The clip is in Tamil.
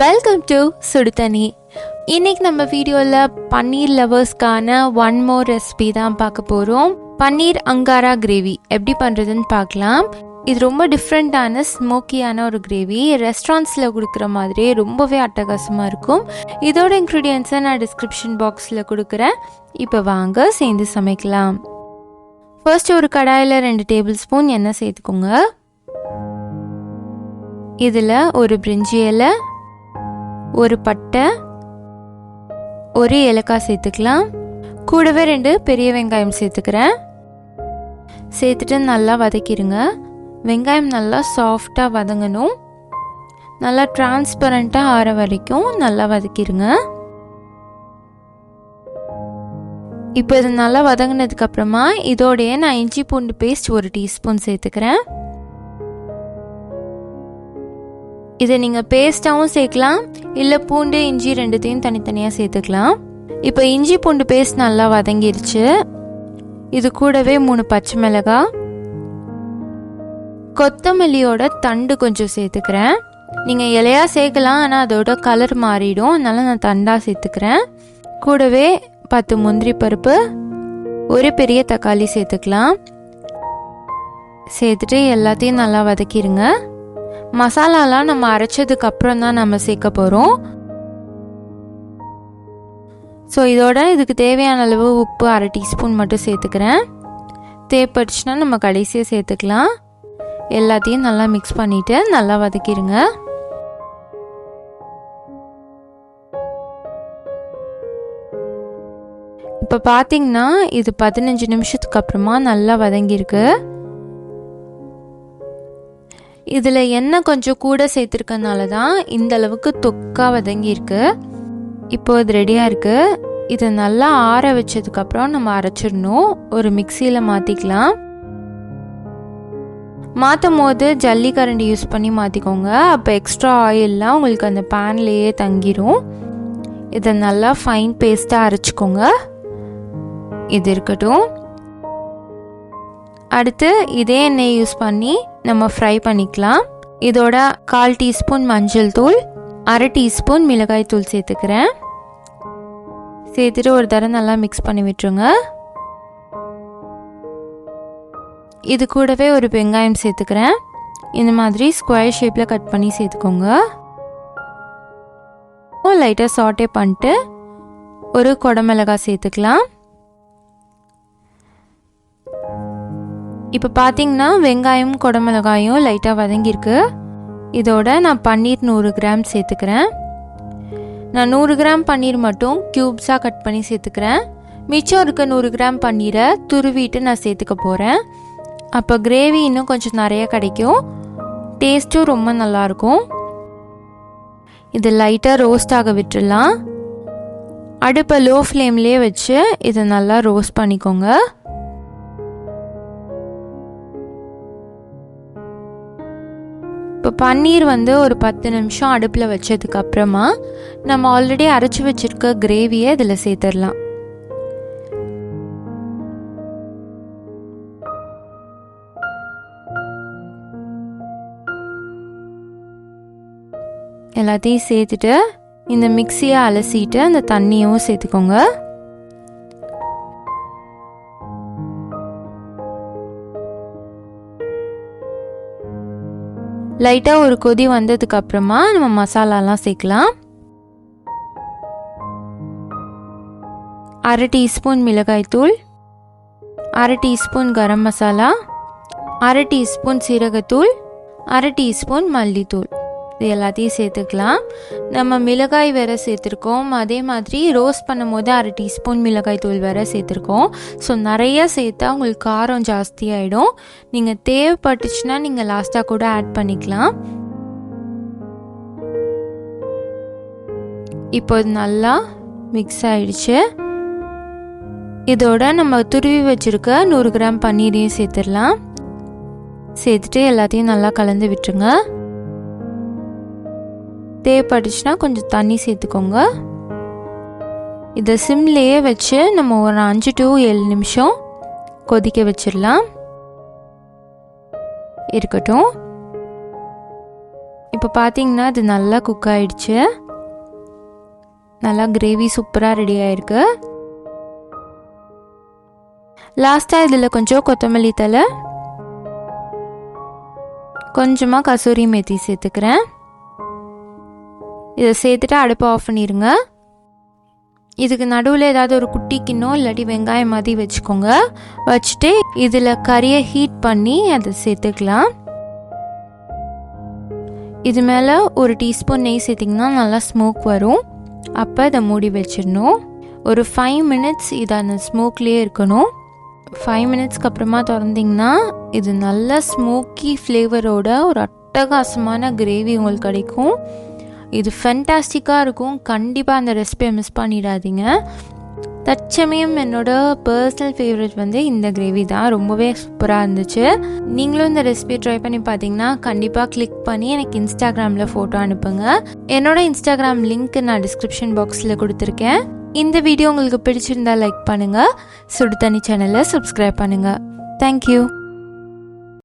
வெல்கம் டு சுடுதண்ணி. இன்னைக்கு நம்ம வீடியோவில் பன்னீர் லவர்ஸ்க்கான ஒன் மோர் ரெசிபி தான் பார்க்க போகிறோம். பன்னீர் அங்காரா கிரேவி எப்படி பண்ணுறதுன்னு பார்க்கலாம். இது ரொம்ப டிஃப்ரெண்ட்டான ஸ்மோக்கியான ஒரு கிரேவி. ரெஸ்டாரண்ட்ஸில் கொடுக்குற மாதிரியே ரொம்பவே அட்டகாசமாக இருக்கும். இதோட இன்க்ரீடியன்ஸை நான் டிஸ்கிரிப்ஷன் பாக்ஸில் கொடுக்குறேன். இப்போ வாங்க சேர்ந்து சமைக்கலாம். ஃபர்ஸ்ட் ஒரு கடாயில் 2 டேபிள் ஸ்பூன் எண்ணெய் சேர்த்துக்கோங்க. இதில் ஒரு பிரிஞ்சி இலை, ஒரு பட்டை, ஒரு ஏலக்காய் சேர்த்துக்கலாம். கூடவே 2 பெரிய வெங்காயம் சேர்த்துக்கிறேன். சேர்த்துட்டு நல்லா வதக்கிடுங்க. வெங்காயம் நல்லா சாஃப்டாக வதங்கணும். நல்லா டிரான்ஸ்பரண்ட்டாக ஆற வரைக்கும் நல்லா வதக்கிடுங்க. இப்போ இது நல்லா வதங்கினதுக்கப்புறமா இதோடைய நான் இஞ்சி பூண்டு பேஸ்ட் 1 டீஸ்பூன் சேர்த்துக்கிறேன். இதை நீங்கள் பேஸ்ட்டாகவும் சேர்க்கலாம், இல்லை பூண்டு இஞ்சி 2த்தையும் தனித்தனியாக சேர்த்துக்கலாம். இப்போ இஞ்சி பூண்டு பேஸ்ட் நல்லா வதங்கிருச்சு. இது கூடவே 3 பச்சை மிளகாய், கொத்தமல்லியோட தண்டு கொஞ்சம் சேர்த்துக்கிறேன். நீங்கள் இலையாக சேர்க்கலாம், ஆனால் அதோட கலர் மாறிடும், அதனால நான் தண்டாக சேர்த்துக்கிறேன். கூடவே 10 முந்திரி பருப்பு, ஒரு பெரிய தக்காளி சேர்த்துக்கலாம். சேர்த்துட்டு எல்லாத்தையும் நல்லா வதக்கிடுங்க. மசாலாலாம் நம்ம அரைச்சதுக்கு அப்புறம் தான் நம்ம சேர்க்க போகிறோம். ஸோ இதோட இதுக்கு தேவையான அளவு உப்பு 1/2 டீஸ்பூன் மட்டும் சேர்த்துக்கிறேன். தேவைப்பட்டுச்சுன்னா நம்ம கடைசியாக சேர்த்துக்கலாம். எல்லாத்தையும் நல்லா மிக்ஸ் பண்ணிவிட்டு நல்லா வதக்கிடுங்க. இப்போ பார்த்தீங்கன்னா இது 15 நிமிஷத்துக்கு அப்புறமா நல்லா வதங்கியிருக்கு. இதில் எண்ணெய் கொஞ்சம் கூட சேர்த்துருக்கனால தான் இந்த அளவுக்கு தொக்கா வதங்கியிருக்கு. இப்போ இது ரெடியாக இருக்குது. இதை நல்லா ஆற வச்சதுக்கப்புறம் நம்ம அரைச்சிடணும். ஒரு மிக்சியில் மாற்றிக்கலாம். மாற்றும் போது ஜல்லி கரண்டி யூஸ் பண்ணி மாற்றிக்கோங்க. அப்போ எக்ஸ்ட்ரா ஆயிலெலாம் உங்களுக்கு அந்த பேன்லேயே தங்கிடும். இதை நல்லா ஃபைன் பேஸ்ட்டாக அரைச்சிக்கோங்க. இது இருக்கட்டும். அடுத்து இதே எண்ணெய் யூஸ் பண்ணி நம்ம ஃப்ரை பண்ணிக்கலாம். இதோட 1/4 டீஸ்பூன் மஞ்சள் தூள், 1/2 டீஸ்பூன் மிளகாய் தூள் சேர்த்துக்கிறேன். சேர்த்துட்டு ஒரு தடவை நல்லா மிக்ஸ் பண்ணி விட்டுருங்க. இது கூடவே ஒரு வெங்காயம் சேர்த்துக்கிறேன். இந்த மாதிரி ஸ்கொயர் ஷேப்பில் கட் பண்ணி சேர்த்துக்கோங்க. லைட்டாக சாட்டே பண்ணிட்டு ஒரு குடமிளகாய் சேர்த்துக்கலாம். இப்போ பார்த்தீங்கன்னா வெங்காயம் குடமிளகாயும் லைட்டாக வதங்கியிருக்கு. இதோட நான் பன்னீர் 100 கிராம் சேர்த்துக்கிறேன். நான் 100 கிராம் பன்னீர் மட்டும் க்யூப்ஸாக கட் பண்ணி சேர்த்துக்கிறேன். மிச்சம் இருக்க 100 கிராம் பன்னீரை துருவிட்டு நான் சேர்த்துக்க போகிறேன். அப்போ கிரேவி இன்னும் கொஞ்சம் நிறைய கிடைக்கும், டேஸ்ட்டும் ரொம்ப நல்லாயிருக்கும். இது லைட்டாக ரோஸ்ட் ஆக விட்டுடலாம். அடுப்பை லோ ஃப்ளேம்லேயே வச்சு இதை நல்லா ரோஸ்ட் பண்ணிக்கோங்க. இப்போ பன்னீர் ஒரு 10 நிமிஷம் அடுப்பில் வச்சதுக்கு அப்புறமா நம்ம ஆல்ரெடி அரைச்சி வச்சிருக்க கிரேவியை இதில் சேர்த்துடலாம். எல்லாத்தையும் சேர்த்துட்டு இந்த மிக்சியை அலசிட்டு அந்த தண்ணியும் சேர்த்துக்கோங்க. லைட்டாக ஒரு கொதி வந்ததுக்கு அப்புறமா நம்ம மசாலாலாம் சேர்க்கலாம். 1/2 டீஸ்பூன் மிளகாய் தூள், 1/2 டீஸ்பூன் கரம் மசாலா, 1/2 டீஸ்பூன் சீரகத்தூள், 1/2 டீஸ்பூன் மல்லித்தூள். இது எல்லாத்தையும் சேர்த்துக்கலாம். நம்ம மிளகாய் வேறு சேர்த்துருக்கோம், அதே மாதிரி ரோஸ்ட் பண்ணும் போது 1/2 டீஸ்பூன் மிளகாய் தூள் வேறு சேர்த்துருக்கோம். ஸோ நிறையா சேர்த்தா உங்களுக்கு காரம் ஜாஸ்தி ஆகிடும். நீங்கள் தேவைப்பட்டுச்சுன்னா நீங்கள் லாஸ்ட்டாக கூட ஆட் பண்ணிக்கலாம். இப்போ இது நல்லா மிக்ஸ் ஆகிடுச்சு. இதோட நம்ம துருவி வச்சுருக்க 100 கிராம் பன்னீரையும் சேர்த்துடலாம். சேர்த்துட்டு எல்லாத்தையும் நல்லா கலந்து விட்டுருங்க. தேவைப்பட்டுச்சுன்னா கொஞ்சம் தண்ணி சேர்த்துக்கோங்க. இதை சிம்லேயே வச்சு நம்ம ஒரு 5 to 7 நிமிஷம் கொதிக்க வச்சிடலாம். இருக்கட்டும். இப்போ பார்த்தீங்கன்னா இது நல்லா குக் ஆயிடுச்சு. நல்லா கிரேவி சூப்பராக ரெடி ஆயிருக்கு. லாஸ்ட்டாக இதில் கொஞ்சம் கொத்தமல்லி தழை, கொஞ்சமாக கசூரி மெத்தி சேர்த்துக்கிறேன். இதை சேர்த்துட்டு அடுப்பை ஆஃப் பண்ணிடுங்க. இதுக்கு நடுவில் ஏதாவது ஒரு குட்டி கிண்ணம் இல்லாட்டி வெங்காயம் மாதிரி வச்சுக்கோங்க. வச்சுட்டு இதில் கறியை ஹீட் பண்ணி அதை சேர்த்துக்கலாம். இது மேலே ஒரு டீஸ்பூன் நெய் சேர்த்திங்கன்னா நல்லா ஸ்மோக் வரும். அப்போ இதை மூடி வச்சிடணும். ஒரு 5 மினிட்ஸ் இது அந்த ஸ்மோக்லேயே இருக்கணும். 5 மினிட்ஸ்க்கு அப்புறமா திறந்திங்கன்னா இது நல்ல ஸ்மோக்கி ஃப்ளேவரோட ஒரு அட்டகாசமான கிரேவி உங்களுக்கு கிடைக்கும். இது ஃபென்டாஸ்டிக்காக இருக்கும். கண்டிப்பாக அந்த ரெசிபியை மிஸ் பண்ணிடாதீங்க. தற்சமயம் என்னோடய பர்சனல் ஃபேவரட் இந்த கிரேவி தான். ரொம்பவே சூப்பராக இருந்துச்சு. நீங்களும் இந்த ரெசிபியை ட்ரை பண்ணி பார்த்தீங்கன்னா கண்டிப்பாக கிளிக் பண்ணி எனக்கு இன்ஸ்டாகிராமில் ஃபோட்டோ அனுப்புங்க. என்னோடய இன்ஸ்டாகிராம் லிங்க் நான் டிஸ்கிரிப்ஷன் பாக்ஸில் கொடுத்துருக்கேன். இந்த வீடியோ உங்களுக்கு பிடிச்சிருந்தா லைக் பண்ணுங்கள். சுடு தண்ணி சேனலை சப்ஸ்கிரைப் பண்ணுங்கள். தேங்க்யூ.